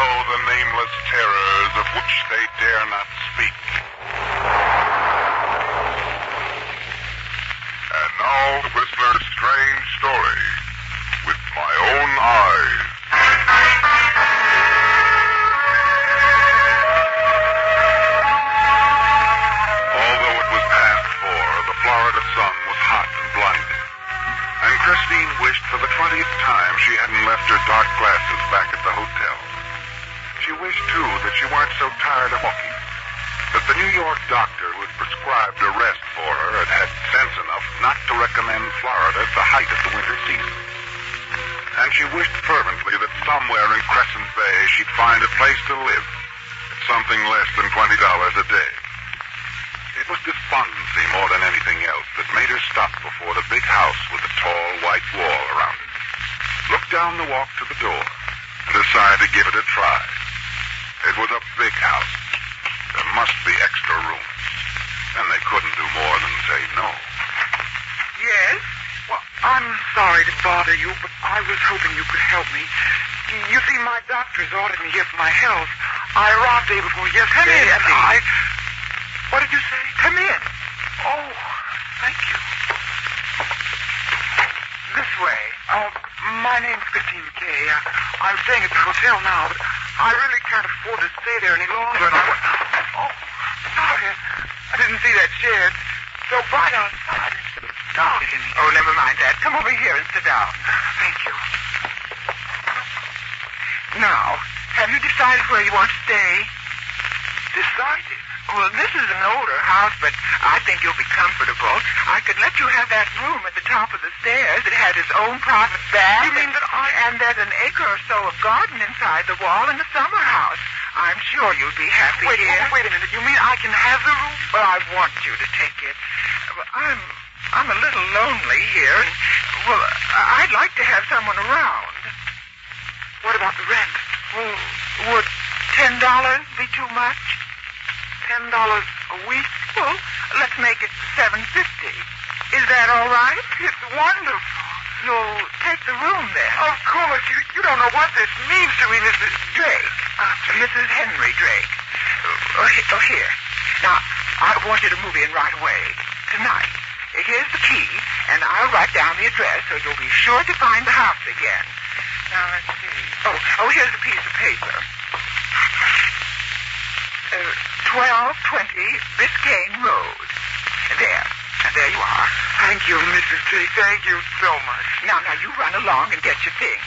know the nameless terrors of which they dare not speak. And now, the Whistler's strange story, with my own eyes. Although it was past 4, the Florida sun was hot and blinding. And Christine wished for the 20th time she hadn't left her dark glasses back at the hotel. She wished, too, that she weren't so tired of walking. That the New York doctor who had prescribed a rest for her had had sense enough not to recommend Florida at the height of the winter season. And she wished fervently that somewhere in Crescent Bay she'd find a place to live at something less than $20 a day. It was despondency more than anything else that made her stop before the big house with the tall white wall around it, look down the walk to the door, and decide to give it a try. It was a big house. There must be extra rooms, and they couldn't do more than say no. Yes? Well, I'm sorry to bother you, but I was hoping you could help me. You see, my doctor's ordered me here for my health. I arrived day before yesterday, and I... What did you say? Come in. Oh, thank you. This way. My name's Christine McKay. I'm staying at the hotel now, but I really can't afford to stay there any longer. And Oh, sorry. I didn't see that shed. So right outside. Oh, never mind that. Come over here and sit down. Thank you. Now, have you decided where you want to stay? Decided? Well, this is an older house, but I think you'll be comfortable. I could let you have that room at the top of the stairs. It has its own private bath. You mean that And there's an acre or so of garden inside the wall in the summer house. I'm sure you'll be happy here. Wait a minute. You mean I can have the room? Well, I want you to take it. I'm a little lonely here. Well, I'd like to have someone around. What about the rent? Well, would $10 be too much? $10 a week? Well, let's make it $7.50. Is that all right? It's wonderful. You'll take the room then? Of course. You don't know what this means to me, Mrs. Drake. Mrs. Henry Drake. Here. Now, I want you to move in right away. Tonight. Here's the key, and I'll write down the address so you'll be sure to find the house again. Now, let's see. Oh, here's a piece of paper. 1220 Biscayne Road. There. And there you are. Thank you, Mrs. T. Thank you so much. Now, you run along and get your things.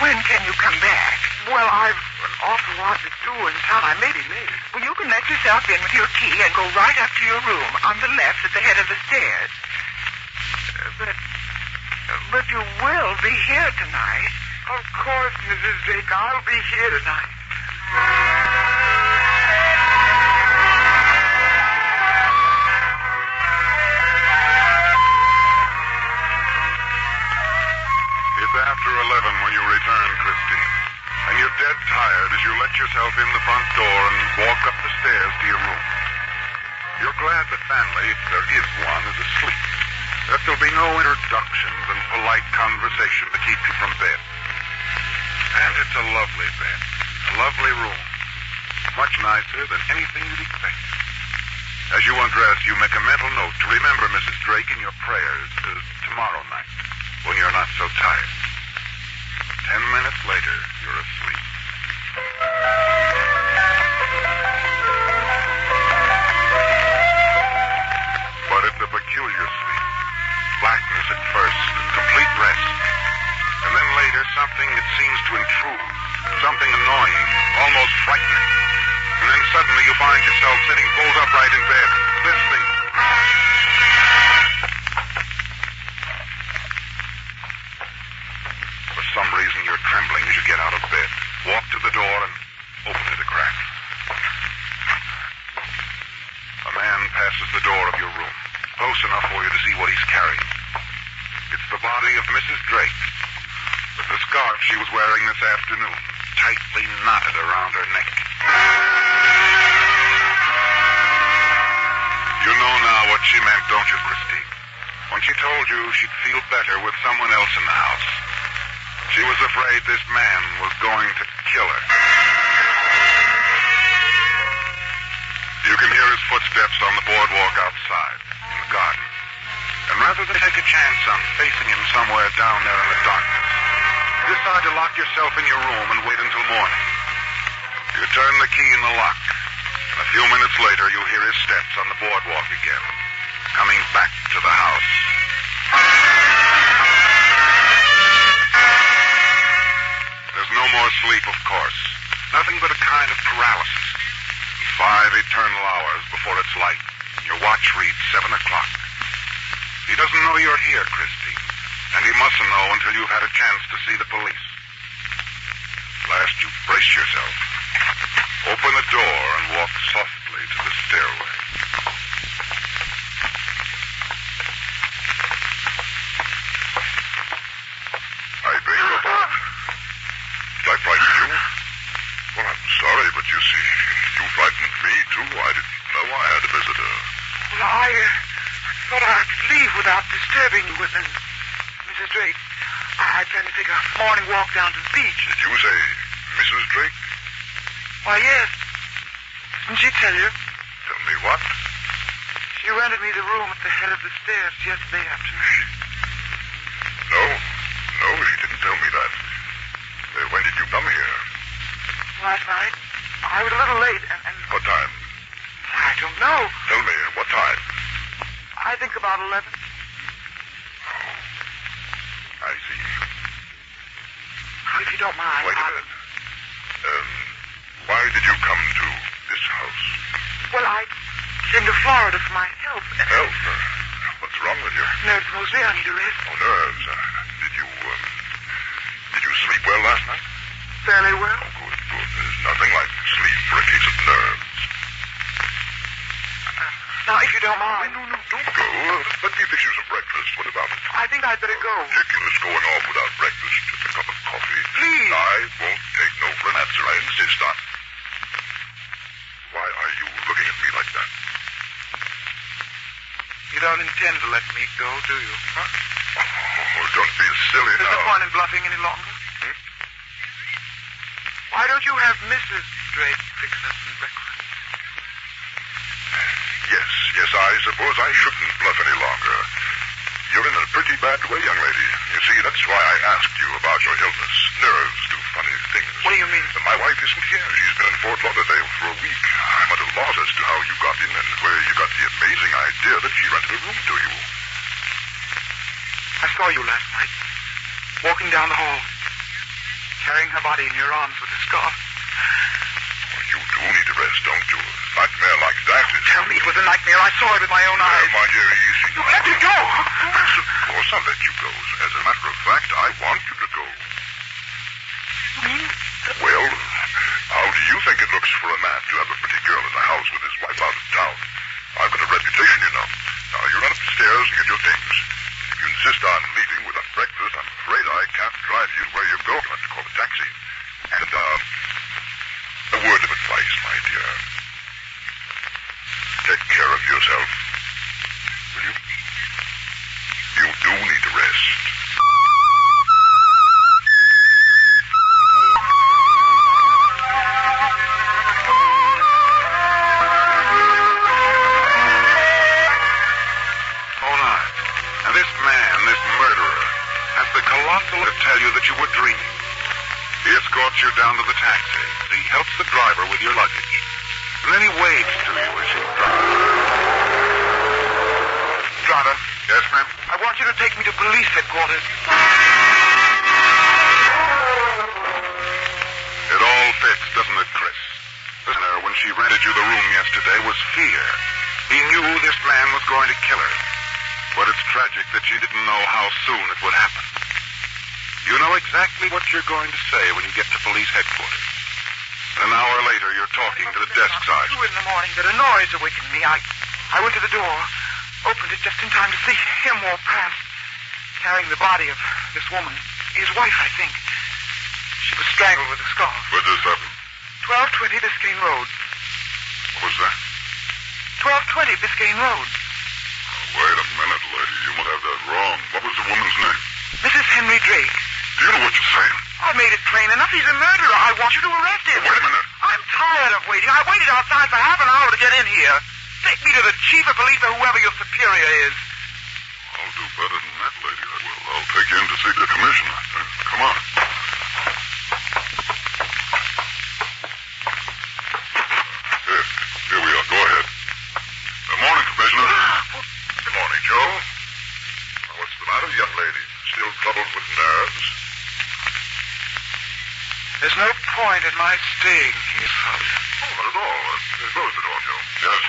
When can you come back? Well, I've an awful lot to do in town. I may be late. Well, you can let yourself in with your key and go right up to your room on the left at the head of the stairs. But you will be here tonight. Of course, Mrs. Drake. I'll be here tonight. It's after 11 when you return, Christine. And you're dead tired as you let yourself in the front door and walk up the stairs to your room. You're glad the family, if there is one, is asleep. That there'll be no introductions and polite conversation to keep you from bed. And it's a lovely bed. A lovely room. Much nicer than anything you'd expect. As you undress, you make a mental note to remember Mrs. Drake in your prayers tomorrow night, when you're not so tired. 10 minutes later, you're asleep. But it's a peculiar sleep. Blackness at first, complete rest. And then later, something that seems to intrude. Something annoying, almost frightening. And then suddenly you find yourself sitting bolt upright in bed, listening. For some reason, you're trembling as you get out of bed. Walk to the door and open it a crack. A man passes the door of your room, close enough for you to see what he's carrying. It's the body of Mrs. Drake, with the scarf she was wearing this afternoon, tightly knotted around her neck. You know now what she meant, don't you, Christine? When she told you she'd feel better with someone else in the house. She was afraid this man was going to kill rather than take a chance on facing him somewhere down there in the darkness, you decide to lock yourself in your room and wait until morning. You turn the key in the lock, and a few minutes later you hear his steps on the boardwalk again, coming back to the house. There's no more sleep, of course. Nothing but a kind of paralysis. 5 eternal hours before it's light. Your watch reads 7 o'clock. He doesn't know you're here, Christy. And he mustn't know until you've had a chance to see the police. Last, you brace yourself. Open the door and walk softly to the stairway. I beg your pardon. Did I frighten you? Well, I'm sorry, but you see, you frightened me, too. I didn't know I had a visitor. Well, I thought I'd leave without disturbing you, Mrs. Drake. I plan to take a morning walk down to the beach. Did you say Mrs. Drake? Why, yes. Didn't she tell you? Tell me what? She rented me the room at the head of the stairs yesterday afternoon. No, she didn't tell me that. When did you come here? Last night. I was a little late and... What time? I don't know. Tell me, what time? I think about 11. Oh, I see. If you don't mind... Wait a minute. Why did you come to this house? Well, I came to Florida for my health. Health? What's wrong with you? Nerves mostly. I need a rest. Oh, nerves. Did you sleep well last night? Fairly well. Oh, good. There's nothing like sleep for a case of nerves. Now, if you don't mind... No, don't go. Let me fix you some breakfast. What about it? I think I'd better go. Ridiculous going off without breakfast. Just a cup of coffee. Please. I won't take no for an answer. I insist on. Why are you looking at me like that? You don't intend to let me go, do you? Huh? Oh, don't be silly now. There's no point in bluffing any longer. Why don't you have Mrs. Drake fix us some breakfast? Yes, I suppose I shouldn't bluff any longer. You're in a pretty bad way, young lady. You see, that's why I asked you about your illness. Nerves do funny things. What do you mean? My wife isn't here. She's been in Fort Lauderdale for a week. I'm at a loss as to how you got in and where you got the amazing idea that she rented a room to you. I saw you last night, walking down the hall, carrying her body in your arms with a scarf. Well, you do need to rest, don't you? A nightmare like that is... Tell me it was a nightmare. I saw it with my own eyes. My dear, easy. You let me go! Yes, of course I'll let you go. As a matter of fact, I want you to go. You mean? Well, how do you think it looks for a man to have a pretty girl in the house with his wife out of town? I've got a reputation, you know. Now, you run upstairs and get your things. If you insist on leaving without breakfast, I'm afraid I can't drive you to where you're going. You'll have to call a taxi. And, a word of advice, my dear. Take care of yourself. Will you? You do need to rest. To tell you that you were dreaming. He escorts you down to the taxi. He helps the driver with your luggage. And then he waves to you as you drive. Driver. Yes, ma'am? I want you to take me to police headquarters. It all fits, doesn't it, Chris? Listener, when she rented you the room yesterday, was fear. He knew this man was going to kill her. But it's tragic that she didn't know how soon it would happen. You know exactly what you're going to say when you get to police headquarters. An hour later, you're talking to the desk sergeant. 2 in the morning that a noise awakened me. I went to the door, opened it just in time to see him walk past, carrying the body of this woman, his wife, I think. She was strangled with a scarf. Where does this happen? 1220 Biscayne Road. What was that? 1220 Biscayne Road. Wait a minute, lady. You must have that wrong. What was the woman's name? Mrs. Henry Drake. Do you know what you're saying? I made it plain enough. He's a murderer. I want you to arrest him. Wait a minute. I'm tired of waiting. I waited outside for half an hour to get in here. Take me to the chief of police or whoever your superior is. Well, You'll do better than that, lady. I will. I'll take you in to see the commissioner. Come on. Here we are. Go ahead. Good morning, Commissioner. Good morning, Joe. What's the matter, young lady? Still troubled with nerves? There's no point in my staying here, Father. Oh, not at all. Close the door, Joe. Yes.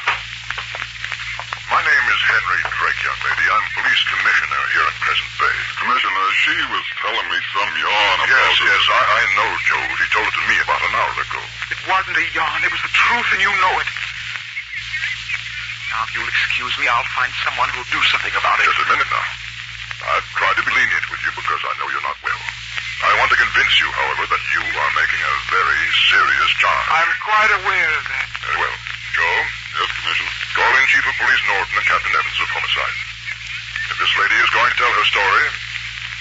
My name is Henry Drake, young lady. I'm police commissioner here in Crescent Bay. Commissioner, she was telling me some yarn about... Yes, I know, Joe. She told it to me about an hour ago. It wasn't a yarn. It was the truth, and you know it. Now, if you'll excuse me, I'll find someone who'll do something about it. Just a minute now. I've tried to be lenient with you because I know you're not well. I want to convince you, however, that you are making a very serious charge. I'm quite aware of that. Very well. Joe? Yes, Commissioner? Call in Chief of Police Norton and Captain Evans of Homicide. If this lady is going to tell her story,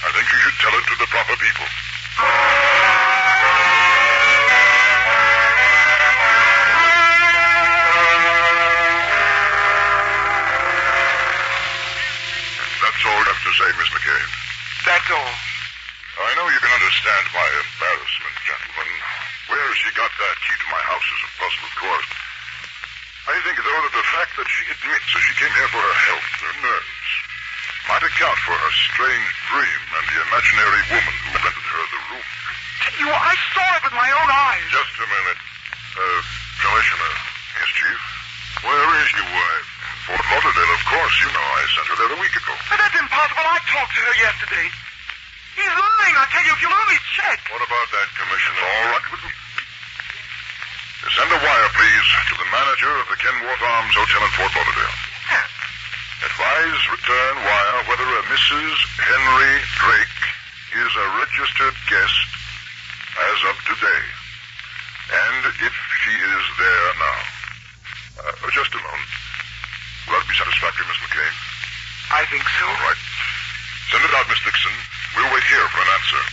I think you should tell it to the proper people. That's all you have to say, Miss McCabe. That's all. I know you can understand my embarrassment, gentlemen. Where she got that key to my house is a puzzle, of course. I think, though, that the fact that she admits that she came here for her health, her nerves, might account for her strange dream and the imaginary woman who rented her the room. I saw it with my own eyes. Just a minute. Commissioner. Yes, Chief? Where is your wife? Fort Lauderdale, of course. You know I sent her there a week ago. But that's impossible. I talked to her yesterday. He's lying, I tell you, if you'll only check. What about that, Commissioner? All right with me. Send a wire, please, to the manager of the Kenworth Arms Hotel in Fort Lauderdale. Yes. Advise return wire whether a Mrs. Henry Drake is a registered guest as of today. And if she is there now. Just a moment. Will that be satisfactory, Miss McCabe? I think so. All right. Send it out, Miss Dixon. We'll wait here for an answer.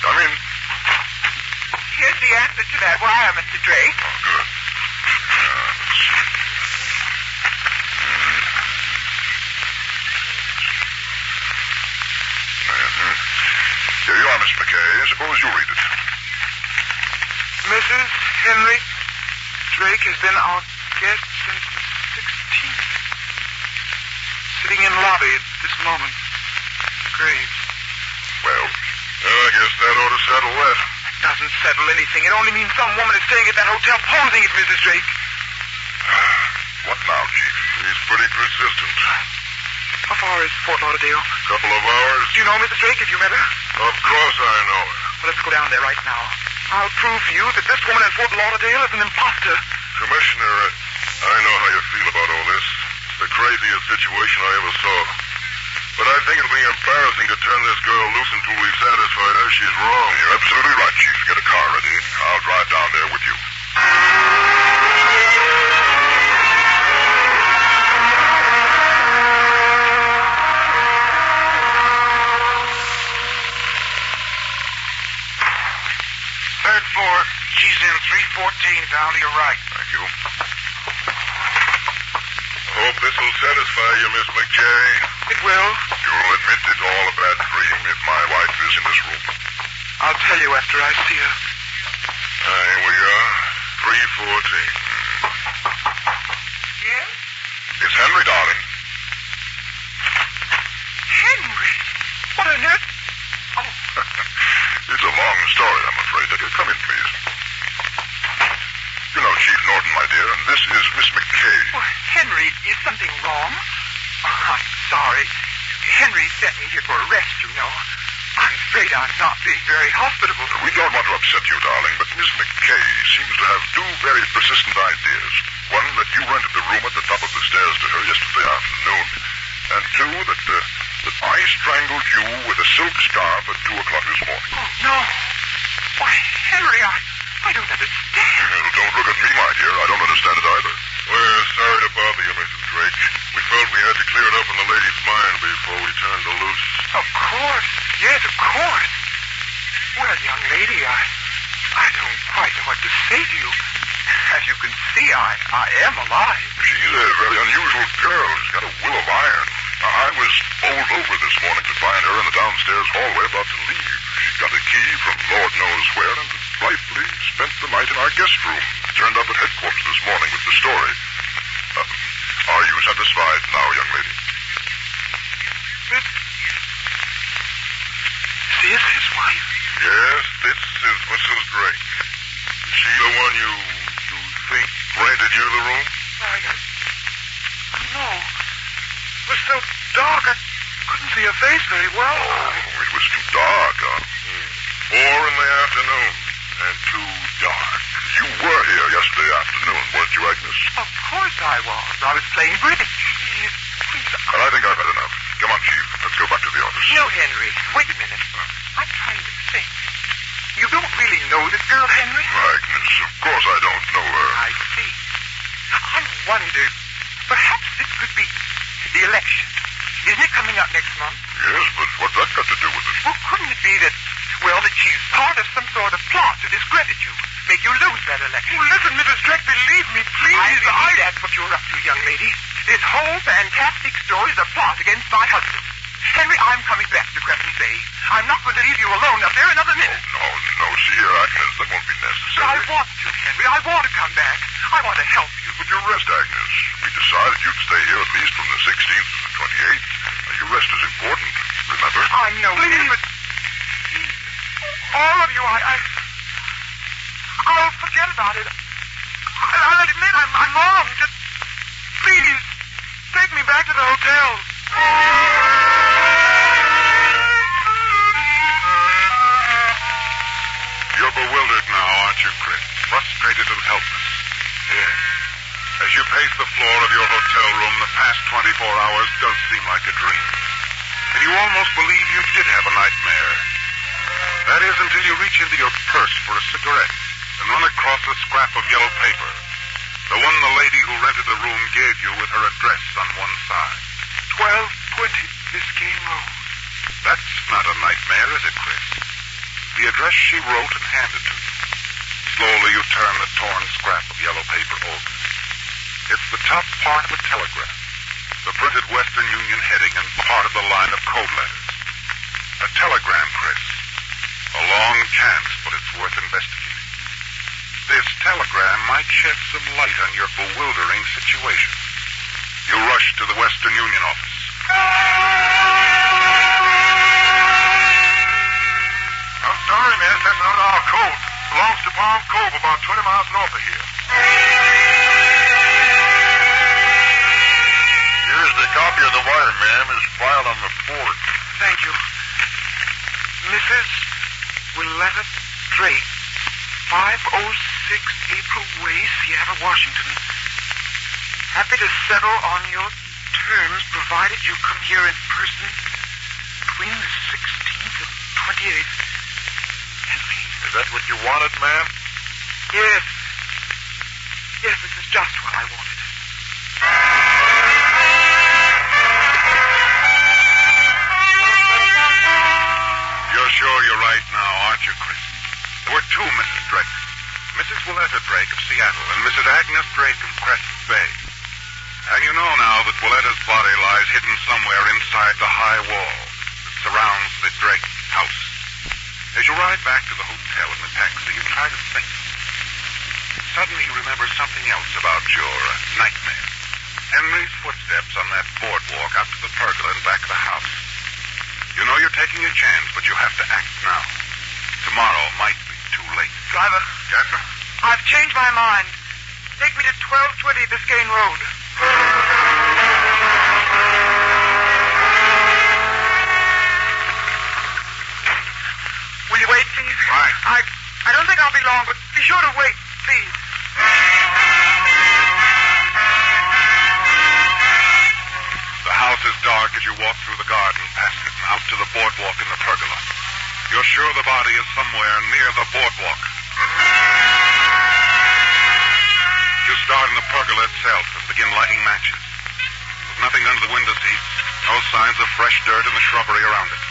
Come in. Here's the answer to that wire, Mr. Drake. Oh, good. Let's see. Here you are, Miss McKay. Suppose you read it. Mrs. Henry Drake has been our guest since the 16th. Sitting in lobby at this moment. Graves. Well, I guess that ought to settle that. It doesn't settle anything. It only means some woman is staying at that hotel posing as Mrs. Drake. What now, Chief? He's pretty persistent. How far is Fort Lauderdale? Couple of hours. Do you know Mrs. Drake? Have you met her? Of course I know her. Well, let's go down there right now. I'll prove to you that this woman in Fort Lauderdale is an imposter. Commissioner, I know how you feel about all this. It's the craziest situation I ever saw. But I think it'll be embarrassing to turn this girl loose until we've satisfied her she's wrong. You're absolutely right, Chief. Get a car ready. I'll drive down there with you. Third floor. She's in 314 down to your right. Thank you. Hope this will satisfy you, Miss McKay. It will. You'll admit it's all a bad dream if my wife is in this room. I'll tell you after I see her. Here we are. 314. Yes? It's Henry, darling. Henry? What on earth? Oh. It's a long story, I'm afraid. Come in, please. You know Chief Norton, my dear, and this is Miss McKay. Oh, Henry, is something wrong? Oh, I'm sorry. Henry sent me here for a rest, you know. I'm afraid I'm not being very hospitable. We don't want to upset you, darling, but Miss McKay seems to have two very persistent ideas. One, that you rented the room at the top of the stairs to her yesterday afternoon. And two, that I strangled you with a silk scarf at 2 o'clock this morning. Oh, no. Why, Henry, I don't understand. Don't look at me, my dear. I don't understand it either. We're sorry to bother you, Mrs. Drake. We felt we had to clear it up in the lady's mind before we turned her loose. Of course. Yes, of course. Well, young lady, I don't quite know what to say to you. As you can see, I am alive. She's a very unusual girl. She's got a will of iron. I was bowled over this morning to find her in the downstairs hallway about to leave. She got a key from Lord knows where and blithely spent the night in our guest room. Turned up at headquarters this morning with the story. Are you satisfied now, young lady? This is his wife? Yes, this is Mrs. Drake. Is she the one you think rented you the room? No. It was so dark, I couldn't see her face very well. Oh, it was too dark, huh? 4 in the afternoon, and too dark. You were here yesterday afternoon, weren't you, Agnes? Of course I was. I was playing bridge. Please. Well, I think I've had enough. Come on, Chief. Let's go back to the office. No, Henry. Wait a minute. I'm trying to think. You don't really know this girl, Henry? Agnes, of course I don't know her. I see. I wonder, perhaps this could be the election. Isn't it coming up next month? Yes, but what's that got to do with it? Well, couldn't it be that she's part of some sort of plot to discredit you, make you lose that election? Oh, listen, Mrs. Drake, believe me, please. I believe that's what you're up to, young lady. This whole fantastic story is a plot against my husband. Henry, I'm coming back to Crescent Bay. I'm not going to leave you alone up there another minute. No, see here, Agnes, that won't be necessary. I want to, Henry. I want to come back. I want to help you. But your rest, Agnes. We decided you'd stay here at least from the 16th to the 28th. Your rest is important, remember? I know. Please, but all of you, I'll forget about it. I'll admit I'm wrong. Just please take me back to the hotel. You're bewildered now, aren't you, Chris? Frustrated and helpless. Yes. As you pace the floor of your hotel room, the past 24 hours does seem like a dream. And you almost believe you did have a nightmare. That is until you reach into your purse for a cigarette and run across a scrap of yellow paper. The one the lady who rented the room gave you with her address on one side. 1220 Biscayne Road. That's not a nightmare, is it, Chris? The address she wrote and handed to you. Slowly you turn the torn scrap of yellow paper over. It's the top part of a telegram. The printed Western Union heading and part of the line of code letters. A telegram, Chris. A long chance, but it's worth investigating. This telegram might shed some light on your bewildering situation. You rush to the Western Union office. I'm sorry, miss. That's not our code. Belongs to Palm Cove, about 20 miles north of here. Here's the copy of the wire, ma'am. It's filed on the fort. Thank you. Mrs. Willetta Drake, 506 April Way, Seattle, Washington. Happy to settle on your terms, provided you come here in person between the 16th and 28th. Henry. Is that what you wanted, ma'am? Yes. Yes, this is just what I wanted. You're sure you're right now, aren't you, Chris? There were two Mrs. Drake. Mrs. Willetta Drake of Seattle and Mrs. Agnes Drake of Crescent Bay. And you know now that Willetta's body lies hidden somewhere inside the high wall that surrounds the Drake house. As you ride back to the hotel in the taxi, you try to think. Suddenly you remember something else about your nightmare. Henry's footsteps on that boardwalk out to the pergola and back of the house. You know you're taking a chance, but you have to act now. Tomorrow might be too late. Driver. Yes, sir? I've changed my mind. Take me to 1220 Biscayne Road. Will you wait, please? Right. I don't think I'll be long, but be sure to wait, please. The house is dark as you walk through the garden, past it, and out to the boardwalk in the pergola. You're sure the body is somewhere near the boardwalk. You start in the pergola itself and begin lighting matches. Nothing under the window seats. No signs of fresh dirt in the shrubbery around it.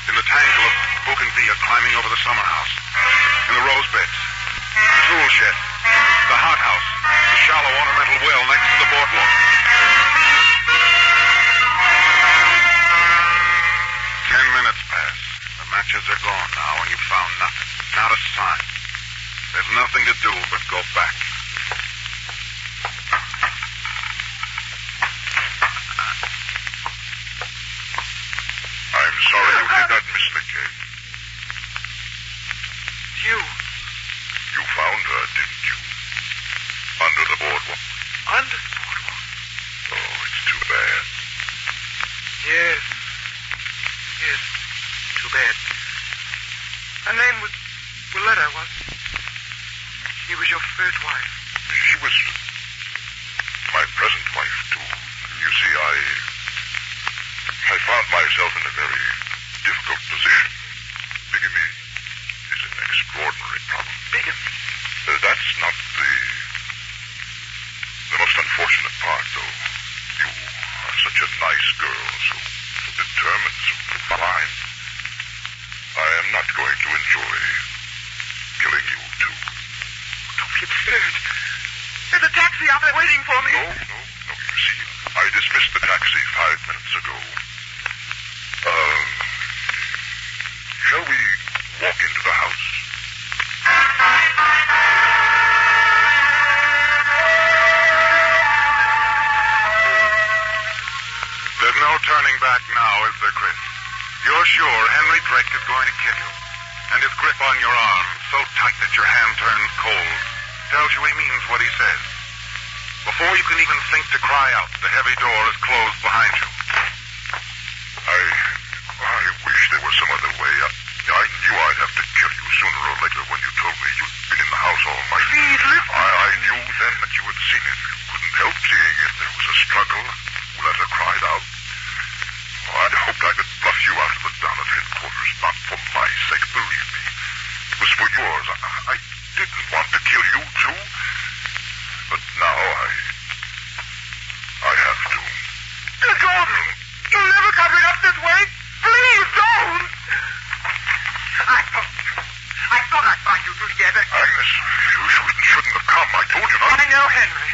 In the tangle of bougainvillea climbing over the summer house. In the rose beds. The tool shed. The hothouse. The shallow ornamental well next to the boardwalk. 10 minutes pass. The matches are gone now, and you've found nothing. Not a sign. There's nothing to do but go back. I'm sorry you did that, Miss McKay. You? You found her, didn't you? Under the boardwalk. Under the boardwalk? Oh, it's too bad. Yes. Yes. Too bad. Her name was Willetta, wasn't it? She was your first wife. She was my present wife, too. You see, I found myself in a very difficult position. Bigamy is an extraordinary problem. Bigamy? That's not the most unfortunate part, though. You are such a nice girl, so determined, so fine. I am not going to enjoy killing you, too. Don't be absurd. There's a taxi out there waiting for me. No. You see, I dismissed the taxi 5 minutes ago. Shall we walk into the house? There's no turning back now, is there, Chris? You're sure Henry Drake is going to kill you. And his grip on your arm, so tight that your hand turns cold, tells you he means what he says. Before you can even think to cry out, the heavy door is closed behind you. I wish there was some other way. I knew I'd have to kill you sooner or later when you told me you'd been in the house all night. Please, listen. I knew then that you had seen it. You couldn't help seeing it. There was a struggle. Willetta cried out. Oh, I'd hoped I could bluff you out of the down at headquarters, not for my sake, believe me. It was for yours. I didn't want to kill you, too. But now I have to. Gordon, you'll never cut it up this way. Please don't. I thought I'd find you two together. Agnes, you shouldn't have come. I told you not. I know, Henry.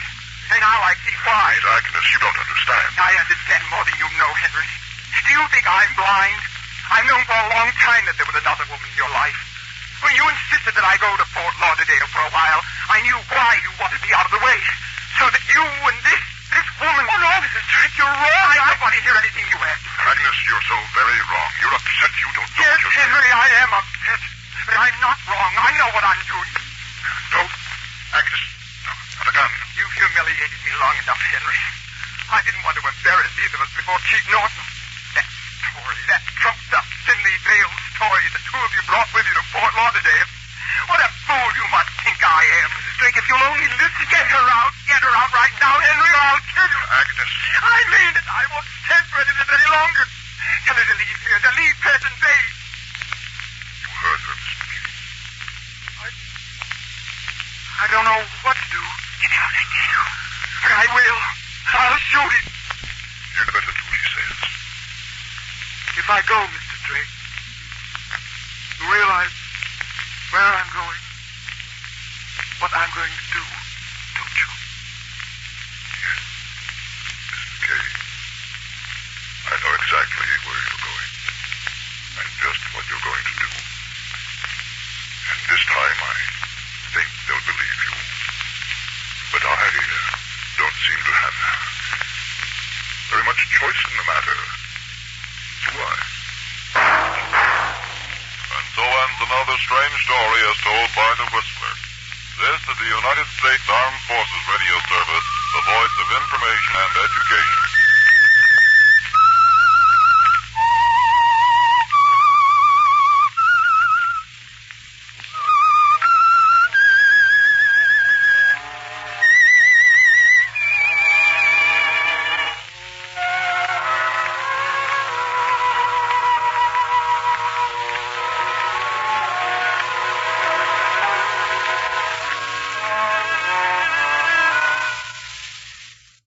And now I see why. Please, Agnes, you don't understand. I understand more than you know, Henry. Do you think I'm blind? I've known for a long time that there was another woman in your life. When you insisted that I go to Fort Lauderdale for a while, I knew why you wanted me out of the way. So that you and this woman... Oh, no, Mrs. Drake, you're wrong. I don't want to hear anything you have to say. Agnes, you're so very wrong. You're upset. You don't know yes, what you're saying. Henry, I am upset. But I'm not wrong. I know what I'm doing. No, Agnes, not a gun. You've humiliated me long enough, Henry. I didn't want to embarrass either of us before Chief Norton. That story, that trumped-up, thinly veiled story the two of you brought with you to Fort Lauderdale. What a fool you must think I am, Mrs. Drake. If you'll only listen, get her out right now, Henry, or I'll kill you. Agnes. I mean it. I won't stand for it any longer. Tell her to leave here, to leave present day. You heard her, Miss McKay. I don't know what to do. Get out, I tell you. But I will. I'll shoot him. You'd better do what he says. If I go, Mr. Drake, you realize where I'm going, what I'm going to do, don't you? Yes, Miss McKay. I know exactly where you're going, and just what you're going to do. And this time I think they'll believe you. But I don't seem to have very much choice in the matter, do I? And so ends another strange story as told by the Whistler. This is the United States Armed Forces Radio Service, the voice of information and education.